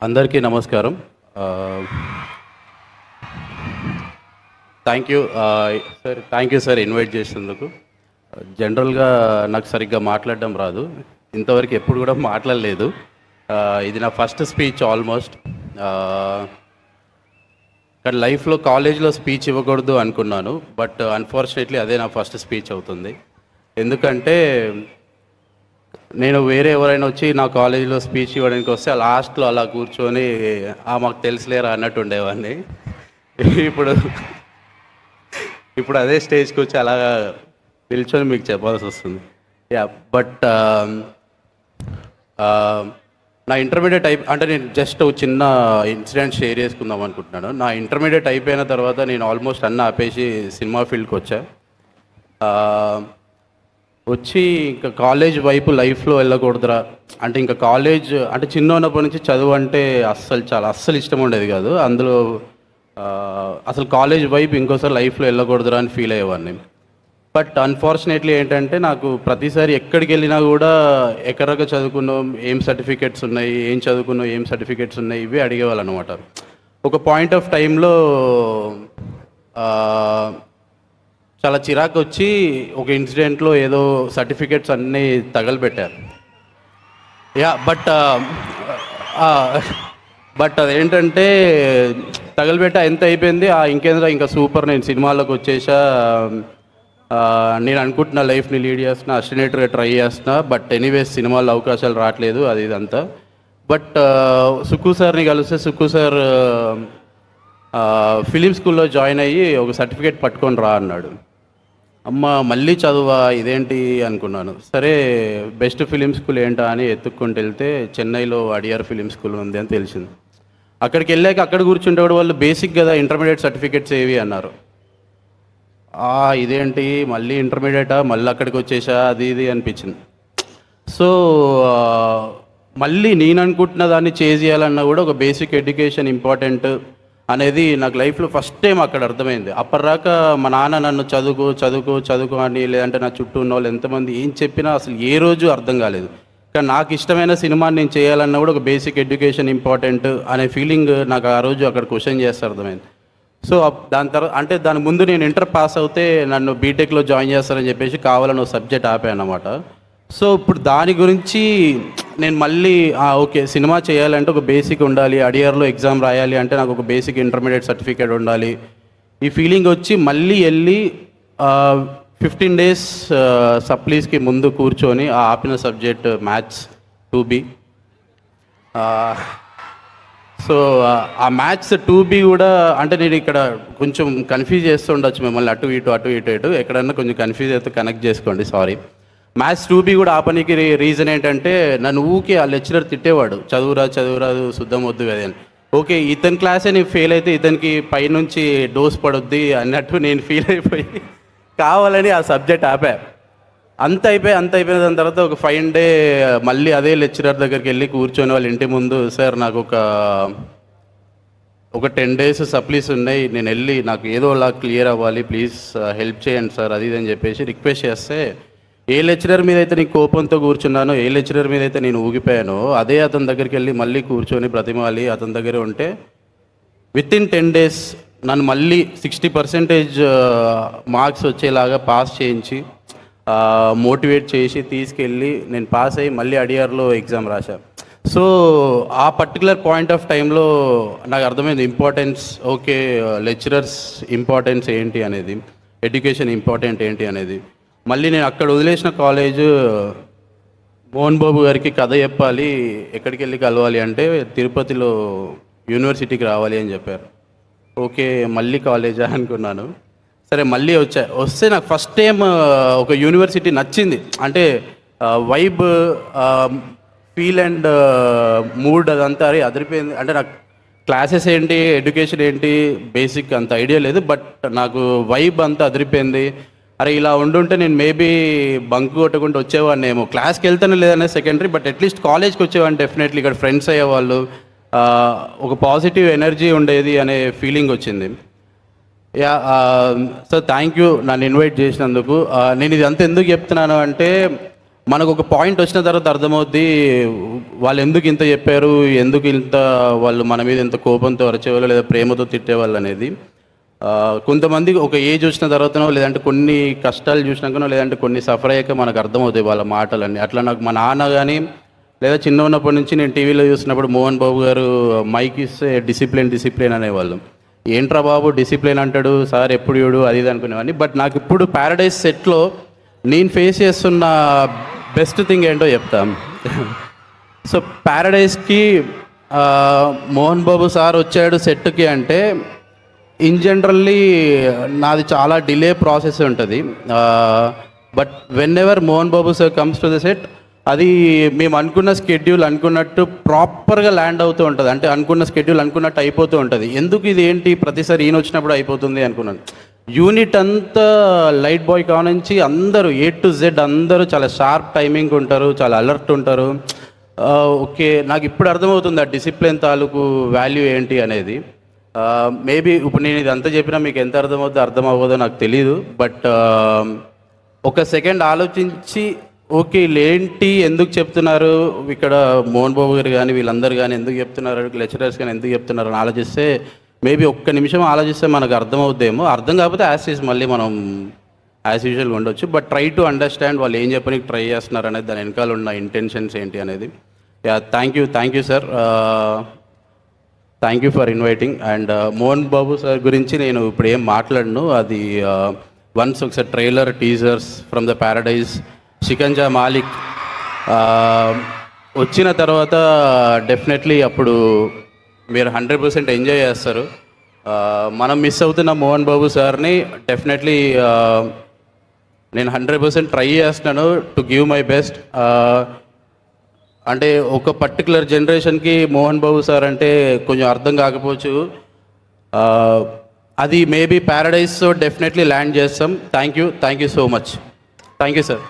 అందరికీ నమస్కారం. Thank you sir, thank you sir invite చేసినందుకు. జనరల్గా నాకు సరిగ్గా మాట్లాడడం రాదు, ఇంతవరకు ఎప్పుడు కూడా మాట్లాడలేదు. ఇది నా ఫస్ట్ స్పీచ్ ఆల్మోస్ట్. కానీ లైఫ్లో కాలేజ్లో స్పీచ్ ఇవ్వకూడదు అనుకున్నాను, బట్ అన్ఫార్చునేట్లీ అదే నా ఫస్ట్ స్పీచ్ అవుతుంది. ఎందుకంటే నేను వేరే ఎవరైనా వచ్చి నా కాలేజీలో స్పీచ్ ఇవ్వడానికి వస్తే లాస్ట్లో అలా కూర్చొని మాకు తెలుసులేరా అన్నట్టు ఉండేవాడిని. ఇప్పుడు ఇప్పుడు అదే స్టేజ్కి వచ్చి అలా నిల్చొని మీకు చెప్పాల్సి వస్తుంది. బట్ నా ఇంటర్మీడియట్ అంటే నేను జస్ట్ ఒక చిన్న ఇన్సిడెంట్ షేర్ చేసుకుందాం అనుకుంటున్నాను. నా ఇంటర్మీడియట్ అయిపోయిన తర్వాత నేను ఆల్మోస్ట్ అన్నీ ఆపేసి సినిమా ఫీల్డ్కి వచ్చా. వచ్చి ఇంకా కాలేజ్ వైపు లైఫ్లో వెళ్ళకూడదురా అంటే, ఇంకా కాలేజ్ అంటే చిన్న ఉన్నప్పటి నుంచి చదువు అంటే అస్సలు ఇష్టం ఉండేది కాదు. అందులో అసలు కాలేజ్ వైపు ఇంకోసారి లైఫ్లో వెళ్ళకూడదురా అని ఫీల్ అయ్యేవాడిని. బట్ అన్ఫార్చునేట్లీ ఏంటంటే నాకు ప్రతిసారి ఎక్కడికి వెళ్ళినా కూడా ఎక్కడెక్కడ చదువుకున్నాం, ఏం సర్టిఫికేట్స్ ఉన్నాయి, ఏం చదువుకున్నాం, ఏం సర్టిఫికేట్స్ ఉన్నాయి, ఇవి అడిగేవాళ్ళు అనమాట. ఒక పాయింట్ ఆఫ్ టైంలో చాలా చిరాకు వచ్చి ఒక ఇన్సిడెంట్లో ఏదో సర్టిఫికేట్స్ అన్నీ తగలబెట్టారు. బట్ అదేంటంటే తగలబెట్టా ఎంత అయిపోయింది, ఇంకేంద్రా ఇంకా సూపర్, నేను సినిమాల్లోకి వచ్చేసా, నేను అనుకుంటున్న లైఫ్ని లీడ్ చేస్తున్నా, అసినేటర్గా ట్రై చేస్తున్నా, బట్ ఎనీవేస్ సినిమాల్లో అవకాశాలు రావట్లేదు, అది ఇదంతా. బట్ సుక్కు సార్ని కలిస్తే సుక్కు సార్ ఫిలిం స్కూల్లో జాయిన్ అయ్యి ఒక సర్టిఫికేట్ పట్టుకొని రా అన్నాడు. అమ్మ మళ్ళీ చదువా ఇదేంటి అనుకున్నాను. సరే బెస్ట్ ఫిలిం స్కూల్ ఏంటా అని ఎత్తుక్కుంటూ వెళ్తే చెన్నైలో అడియార్ ఫిలిం స్కూల్ ఉంది అని తెలిసింది. అక్కడికి వెళ్ళాక అక్కడ కూర్చుంటే కూడా వాళ్ళు బేసిక్ కదా ఇంటర్మీడియట్ సర్టిఫికేట్స్ ఏవి అన్నారు. ఇదేంటి మళ్ళీ ఇంటర్మీడియటా, మళ్ళీ అక్కడికి వచ్చేసా, అది ఇది అనిపించింది. సో మళ్ళీ నేను అనుకుంటున్న దాన్ని చేయాలన్నా కూడా ఒక బేసిక్ ఎడ్యుకేషన్ ఇంపార్టెంట్ అనేది నాకు లైఫ్లో ఫస్ట్ టైం అక్కడ అర్థమైంది. అప్పటిదాకా మా నాన్న నన్ను చదువుకో అని, లేదంటే నా చుట్టూ ఉన్న వాళ్ళు ఎంతమంది ఏం చెప్పినా అసలు ఏ రోజు అర్థం కాలేదు. కానీ నాకు ఇష్టమైన సినిమాని నేను చేయాలన్నా కూడా ఒక బేసిక్ ఎడ్యుకేషన్ ఇంపార్టెంట్ అనే ఫీలింగ్ నాకు ఆ రోజు అక్కడ క్వశ్చన్ చేస్తే అర్థమైంది. సో దాని తర్వాత అంటే దాని ముందు నేను ఇంటర్ పాస్ అవుతే నన్ను బీటెక్లో జాయిన్ చేస్తారని చెప్పేసి కావాలని ఒక సబ్జెక్ట్ ఆపాను అన్నమాట. సో ఇప్పుడు దాని గురించి నేను మళ్ళీ ఓకే సినిమా చేయాలంటే ఒక బేసిక్ ఉండాలి, అడియర్లో ఎగ్జామ్ రాయాలి అంటే నాకు ఒక బేసిక్ ఇంటర్మీడియట్ సర్టిఫికేట్ ఉండాలి, ఈ ఫీలింగ్ వచ్చి మళ్ళీ వెళ్ళి 15 days సప్లీస్కి ముందు కూర్చొని ఆపిన సబ్జెక్ట్ మ్యాథ్స్ 2B. సో ఆ మ్యాథ్స్ 2B కూడా అంటే నేను ఇక్కడ కొంచెం కన్ఫ్యూజ్ చేస్తూ ఉండొచ్చు మిమ్మల్ని, అటు ఇటు ఎక్కడన్నా కొంచెం కన్ఫ్యూజ్ అయితే కనెక్ట్ చేసుకోండి, సారీ. మ్యాథ్స్ 2B కూడా ఆపనికి రీజన్ ఏంటంటే నన్ను ఊకే ఆ లెక్చరర్ తిట్టేవాడు, చదువురాదు శుద్ధం వద్దు కదా అని. ఓకే ఇతని క్లాసే నేను ఫెయిల్ అయితే ఇతనికి పైనుంచి డోస్ పడుద్ది అన్నట్టు నేను ఫీల్ అయిపోయి కావాలని ఆ సబ్జెక్ట్ ఆపా. అంత అయిపోయిన దాని తర్వాత ఒక 5 day మళ్ళీ అదే లెక్చరర్ దగ్గరికి వెళ్ళి కూర్చొని వాళ్ళ ఇంటి ముందు, సార్ నాకు ఒక 10 days సప్లీస్ ఉన్నాయి, నేను వెళ్ళి నాకు ఏదో అలా క్లియర్ అవ్వాలి, ప్లీజ్ హెల్ప్ చేయండి సార్, అది ఇది అని చెప్పేసి రిక్వెస్ట్ చేస్తే, ఏ లెక్చరర్ మీద అయితే నీకు కోపంతో కూర్చున్నానో, ఏ లెక్చరర్ మీద అయితే నేను ఊగిపోయానో అదే అతని దగ్గరికి వెళ్ళి మళ్ళీ కూర్చొని బ్రతిమాలి అతని దగ్గరే ఉంటే వితిన్ 10 days నన్ను మళ్ళీ 60% మార్క్స్ వచ్చేలాగా పాస్ చేయించి మోటివేట్ చేసి తీసుకెళ్ళి నేను పాస్ అయ్యి మళ్ళీ అడియార్లో ఎగ్జామ్ రాశా. సో ఆ పర్టికులర్ పాయింట్ ఆఫ్ టైంలో నాకు అర్థమైంది ఇంపార్టెన్స్, ఓకే లెక్చరర్స్ ఇంపార్టెన్స్ ఏంటి అనేది, ఎడ్యుకేషన్ ఇంపార్టెంట్ ఏంటి అనేది. మళ్ళీ నేను అక్కడ వదిలేసిన కాలేజ్ మోహన్ బాబు గారికి కథ చెప్పాలి, ఎక్కడికి వెళ్ళి కలవాలి అంటే తిరుపతిలో యూనివర్సిటీకి రావాలి అని చెప్పారు. ఓకే మళ్ళీ కాలేజా అనుకున్నాను. సరే మళ్ళీ వస్తే నాకు ఫస్ట్ టైం ఒక యూనివర్సిటీ నచ్చింది. అంటే వైబ్, ఫీల్ అండ్ మూడ్ అదంతా అదిరిపోయింది. అంటే నాకు క్లాసెస్ ఏంటి, ఎడ్యుకేషన్ ఏంటి, బేసిక్ అంత ఐడియా లేదు, బట్ నాకు వైబ్ అంతా అదిరిపోయింది. అరే ఇలా ఉండుంటే నేను మేబీ బంక్ కొట్టకుండా వచ్చేవాడిని ఏమో, క్లాస్కి వెళ్తానే లేదనే సెకండరీ, బట్ అట్లీస్ట్ కాలేజ్కి వచ్చేవాడిని డెఫినెట్లీ, ఇక్కడ ఫ్రెండ్స్ అయ్యేవాళ్ళు, ఒక పాజిటివ్ ఎనర్జీ ఉండేది అనే ఫీలింగ్ వచ్చింది. సో థ్యాంక్ యూ నన్ను ఇన్వైట్ చేసినందుకు. నేను ఇది అంతా ఎందుకు చెప్తున్నాను అంటే మనకు ఒక పాయింట్ వచ్చిన తర్వాత అర్థమవుద్ది వాళ్ళు ఎందుకు ఇంత చెప్పారు, ఎందుకు ఇంత వాళ్ళు మన మీద ఇంత కోపంతో అరిచేవాళ్ళు లేదా ప్రేమతో తిట్టేవాళ్ళు అనేది. కొంతమంది ఒక ఏజ్ వచ్చిన తర్వాతనో లేదంటే కొన్ని కష్టాలు చూసినాకనో లేదంటే కొన్ని సఫర్ అయ్యాక మనకు అర్థమవుతాయి వాళ్ళ మాటలన్నీ. అట్లా నాకు మా నాన్న కానీ లేదా చిన్న ఉన్నప్పటి నుంచి నేను టీవీలో చూసినప్పుడు మోహన్ బాబు గారు మైక్ ఇస్తే డిసిప్లిన్ అనేవాళ్ళు. ఏంట్రా బాబు డిసిప్లిన్ అంటాడు సార్ ఎప్పుడు చూడు అది ఇది అనుకునేవాడిని. బట్ నాకు ఇప్పుడు ప్యారడైజ్ సెట్లో నేను ఫేస్ చేస్తున్న బెస్ట్ థింగ్ ఏంటో చెప్తాను. సో ప్యారడైజ్కి మోహన్ బాబు సార్ వచ్చాడు సెట్కి అంటే ఇన్ జనరల్లీ నాది చాలా డిలే ప్రాసెస్ ఉంటుంది. But when ever Mohan Babu sir comes to the set అది మేము అనుకున్న స్కెడ్యూల్ అనుకున్నట్టు ప్రాపర్గా ల్యాండ్ అవుతూ ఉంటుంది. అంటే అనుకున్న స్కెడ్యూల్ అనుకున్నట్టు అయిపోతూ ఉంటుంది. ఎందుకు ఇది ఏంటి ప్రతిసారి ఈయన వచ్చినప్పుడు అయిపోతుంది అనుకున్నాను. యూనిట్ అంతా లైట్ బాయ్ కానుంచి అందరూ A to Z అందరూ చాలా షార్ప్ టైమింగ్ ఉంటారు, చాలా అలర్ట్ ఉంటారు. ఓకే నాకు ఇప్పుడు అర్థమవుతుంది ఆ డిసిప్లిన్ తాలూకు వాల్యూ ఏంటి అనేది. మేబీ ఇప్పుడు నేను ఇదంతా చెప్పినా మీకు ఎంత అర్థం అవ్వదో నాకు తెలీదు. బట్ ఒక సెకండ్ ఆలోచించి ఓకే వీళ్ళేంటి ఎందుకు చెప్తున్నారు ఇక్కడ మోహన్ బాబు గారు కానీ వీళ్ళందరూ కానీ ఎందుకు చెప్తున్నారు, లెక్చరర్స్ కానీ ఎందుకు చెప్తున్నారు అని ఆలోచిస్తే మేబీ ఒక్క నిమిషం ఆలోచిస్తే మనకు అర్థమవుద్దేమో. అర్థం కాకపోతే యాజ్ మళ్ళీ మనం యాజ్ యూజువల్గా ఉండొచ్చు. బట్ ట్రై టు అండర్స్టాండ్ వాళ్ళు ఏం చెప్పడానికి ట్రై చేస్తున్నారు అనేది, దాని వెనకాల ఉన్న ఇంటెన్షన్స్ ఏంటి అనేది. Thank you sir, thank you for inviting. And Mohan Babu sir గురించి నేను ఇప్పుడు ఏం మాట్లాడను. అది వన్స్ ఒకసారి trailer teasers from the paradise Shikanja Malik వచ్చిన తర్వాత డెఫినెట్లీ అప్పుడు మీరు 100% ఎంజాయ్ చేస్తారు. మనం మిస్ అవుతున్న మోహన్ బాబు సార్ని డెఫినెట్లీ నేను 100% ట్రై చేస్తున్నాను టు గివ్ మై బెస్ట్. అంటే ఒక పర్టికులర్ జనరేషన్కి మోహన్ బాబు సార్ అంటే కొంచెం అర్థం కాకపోవచ్చు. అది మేబీ ప్యారడైజ్తో డెఫినెట్లీ ల్యాండ్ చేస్తాం. Thank you so much. Thank you sir.